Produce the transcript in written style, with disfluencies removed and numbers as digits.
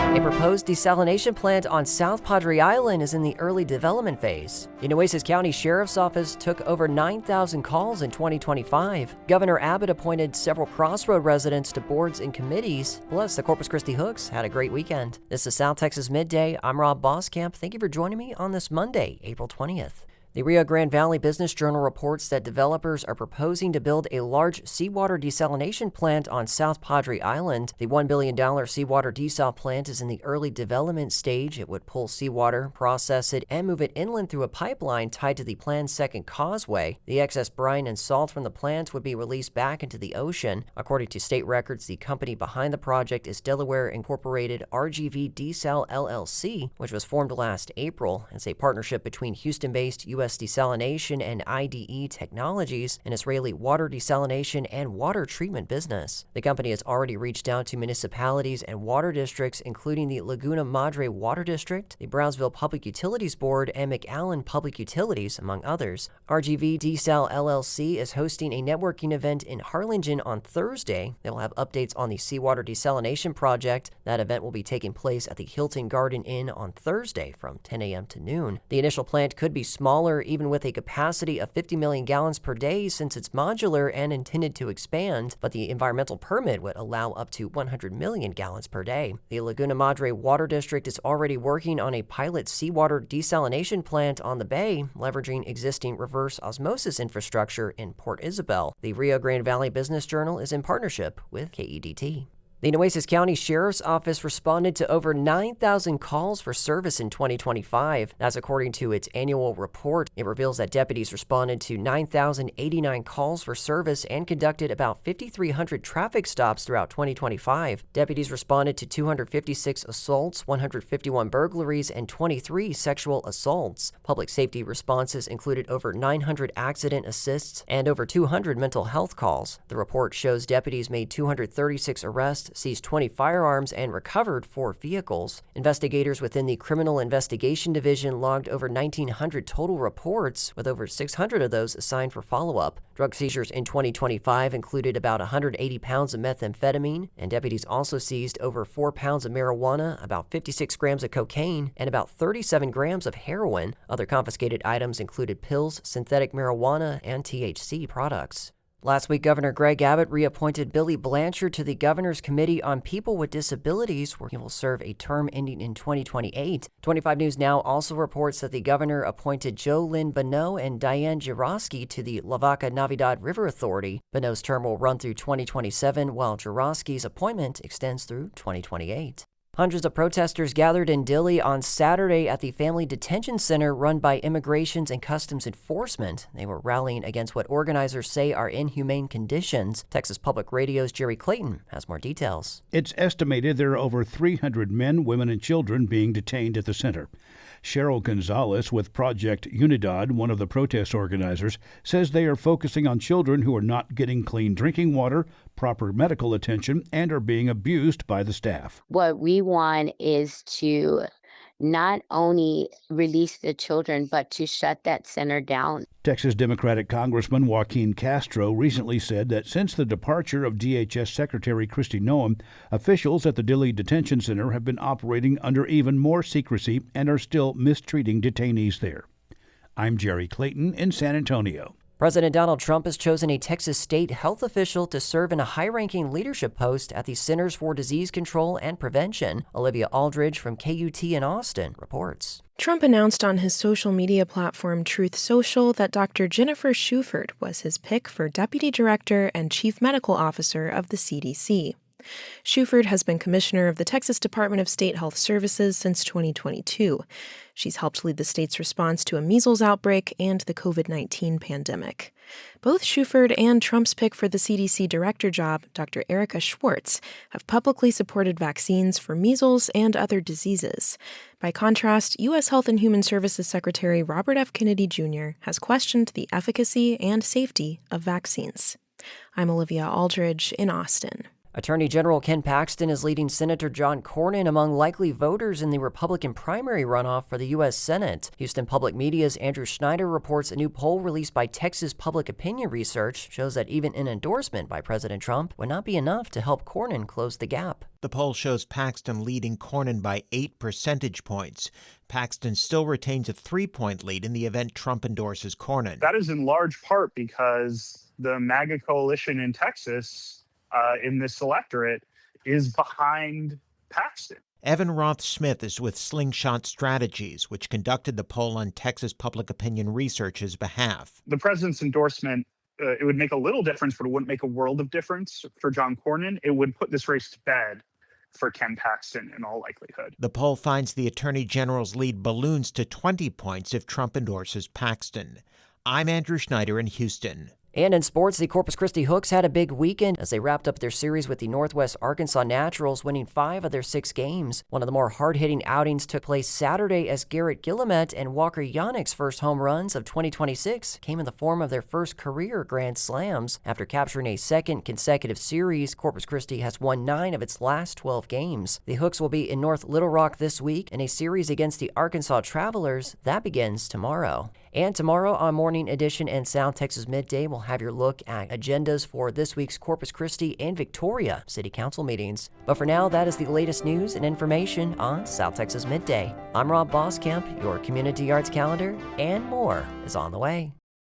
A proposed desalination plant on South Padre Island is in the early development phase. The Nueces County Sheriff's Office took over 9,000 calls in 2025. Governor Abbott appointed several Crossroads residents to boards and committees. Plus, the Corpus Christi Hooks had a great weekend. This is South Texas Midday. I'm Rob Boskamp. Thank you for joining me on this Monday, April 20th. The Rio Grande Valley Business Journal reports that developers are proposing to build a large seawater desalination plant on South Padre Island. The $1 billion seawater desal plant is in the early development stage. It would pull seawater, process it, and move it inland through a pipeline tied to the planned second causeway. The excess brine and salt from the plant would be released back into the ocean. According to state records, the company behind the project is Delaware Incorporated RGV Desal LLC, which was formed last April. It's a partnership between Houston-based U.S. Desalination and IDE Technologies, an Israeli water desalination and water treatment business. The company has already reached out to municipalities and water districts, including the Laguna Madre Water District, the Brownsville Public Utilities Board, and McAllen Public Utilities, among others. RGV Desal LLC is hosting a networking event in Harlingen on Thursday. They will have updates on the seawater desalination project. That event will be taking place at the Hilton Garden Inn on Thursday from 10 a.m. to noon. The initial plant could be smaller, even with a capacity of 50 million gallons per day, since it's modular and intended to expand, but the environmental permit would allow up to 100 million gallons per day. The Laguna Madre Water District is already working on a pilot seawater desalination plant on the bay, leveraging existing reverse osmosis infrastructure in Port Isabel. The Rio Grande Valley Business Journal is in partnership with KEDT. The Nueces County Sheriff's Office responded to over 9,000 calls for service in 2025. That's according to its annual report. It reveals that deputies responded to 9,089 calls for service and conducted about 5,300 traffic stops throughout 2025. Deputies responded to 256 assaults, 151 burglaries, and 23 sexual assaults. Public safety responses included over 900 accident assists and over 200 mental health calls. The report shows deputies made 236 arrests, seized 20 firearms, and recovered 4 vehicles. Investigators within the Criminal Investigation Division logged over 1,900 total reports, with over 600 of those assigned for follow-up. Drug seizures in 2025 included about 180 pounds of methamphetamine, and deputies also seized over 4 pounds of marijuana, about 56 grams of cocaine, and about 37 grams of heroin. Other confiscated items included pills, synthetic marijuana, and THC products. Last week, Governor Greg Abbott reappointed Billy Blanchard to the Governor's Committee on People with Disabilities, where he will serve a term ending in 2028. 25 News Now also reports that the governor appointed Joe Lynn Bonneau and Diane Jaroski to the La Vaca Navidad River Authority. Bonneau's term will run through 2027, while Jaroski's appointment extends through 2028. Hundreds of protesters gathered in Dilley on Saturday at the Family Detention Center run by Immigrations and Customs Enforcement. They were rallying against what organizers say are inhumane conditions. Texas Public Radio's Jerry Clayton has more details. It's estimated there are over 300 men, women, and children being detained at the center. Cheryl Gonzalez with Project Unidad, one of the protest organizers, says they are focusing on children who are not getting clean drinking water, proper medical attention, and are being abused by the staff. What we want is to not only release the children, but to shut that center down. Texas Democratic Congressman Joaquin Castro recently said that since the departure of DHS Secretary Kristi Noem, officials at the Dilley Detention Center have been operating under even more secrecy and are still mistreating detainees there. I'm Jerry Clayton in San Antonio. President Donald Trump has chosen a Texas state health official to serve in a high-ranking leadership post at the Centers for Disease Control and Prevention. Olivia Aldridge from KUT in Austin reports. Trump announced on his social media platform Truth Social that Dr. Jennifer Shuford was his pick for Deputy Director and Chief Medical Officer of the CDC. Shuford has been commissioner of the Texas Department of State Health Services since 2022. She's helped lead the state's response to a measles outbreak and the COVID-19 pandemic. Both Shuford and Trump's pick for the CDC director job, Dr. Erica Schwartz, have publicly supported vaccines for measles and other diseases. By contrast, U.S. Health and Human Services Secretary Robert F. Kennedy Jr. has questioned the efficacy and safety of vaccines. I'm Olivia Aldridge in Austin. Attorney General Ken Paxton is leading Senator John Cornyn among likely voters in the Republican primary runoff for the U.S. Senate. Houston Public Media's Andrew Schneider reports a new poll released by Texas Public Opinion Research shows that even an endorsement by President Trump would not be enough to help Cornyn close the gap. The poll shows Paxton leading Cornyn by 8 percentage points. Paxton still retains a 3-point lead in the event Trump endorses Cornyn. That is in large part because the MAGA coalition in Texas in this electorate is behind Paxton. Evan Roth-Smith is with Slingshot Strategies, which conducted the poll on Texas Public Opinion Research's behalf. The president's endorsement, it would make a little difference, but it wouldn't make a world of difference for John Cornyn. It would put this race to bed for Ken Paxton in all likelihood. The poll finds the Attorney General's lead balloons to 20 points if Trump endorses Paxton. I'm Andrew Schneider in Houston. And in sports, the Corpus Christi Hooks had a big weekend as they wrapped up their series with the Northwest Arkansas Naturals, winning 5 of their 6 games. One of the more hard-hitting outings took place Saturday as Garrett Guillemette and Walker Yannick's first home runs of 2026 came in the form of their first career grand slams. After capturing a second consecutive series, Corpus Christi has won 9 of its last 12 games. The Hooks will be in North Little Rock this week in a series against the Arkansas Travelers. That begins tomorrow. And tomorrow on Morning Edition and South Texas Midday, we'll have your look at agendas for this week's Corpus Christi and Victoria City Council meetings. But for now, that is the latest news and information on South Texas Midday. I'm Rob Boskamp, your Community Arts calendar, and more is on the way.